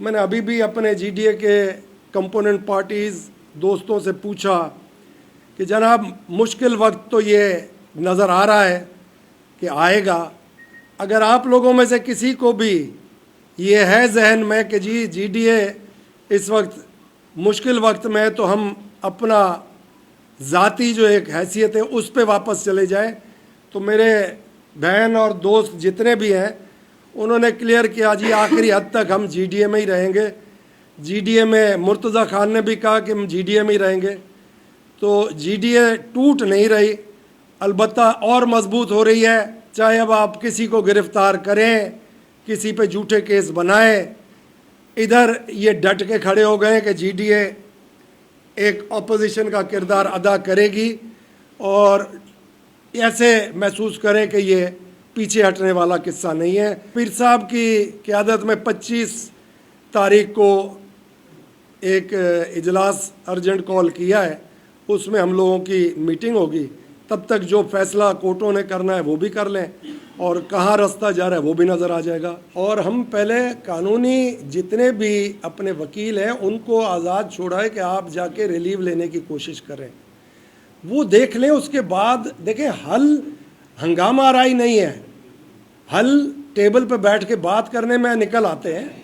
मैंने अभी भी अपने जीडीए के कंपोनेंट पार्टीज़ दोस्तों से पूछा कि जनाब मुश्किल वक्त तो ये नज़र आ रहा है कि आएगा, अगर आप लोगों में से किसी को भी ये है जहन में कि जी जीडीए इस वक्त मुश्किल वक्त में है, तो हम अपना ज़ाती जो एक हैसियत है उस पे वापस चले जाएं, तो मेरे बहन और दोस्त जितने भी हैं उन्होंने क्लियर किया जी आखिरी हद तक हम जीडीए में ही रहेंगे। जीडीए में मुर्तज़ा खान ने भी कहा कि हम जीडीए में ही रहेंगे। तो जीडीए टूट नहीं रही, अलबत्ता और मजबूत हो रही है। चाहे अब आप किसी को गिरफ्तार करें, किसी पे झूठे केस बनाएं, इधर ये डट के खड़े हो गए कि जीडीए एक ऑपोजिशन का किरदार अदा करेगी और ऐसे महसूस करें कि ये पीछे हटने वाला किस्सा नहीं है। पीर साहब की क़यादत में 25 तारीख को एक इजलास अर्जेंट कॉल किया है, उसमें हम लोगों की मीटिंग होगी। तब तक जो फैसला कोर्टों ने करना है वो भी कर लें और कहाँ रास्ता जा रहा है वो भी नज़र आ जाएगा। और हम पहले कानूनी जितने भी अपने वकील हैं उनको आज़ाद छोड़ाए कि आप जाके रिलीव लेने की कोशिश करें, वो देख लें। उसके बाद देखें, हल हंगामा आराई नहीं है, हल टेबल पे बैठ के बात करने में निकल आते हैं।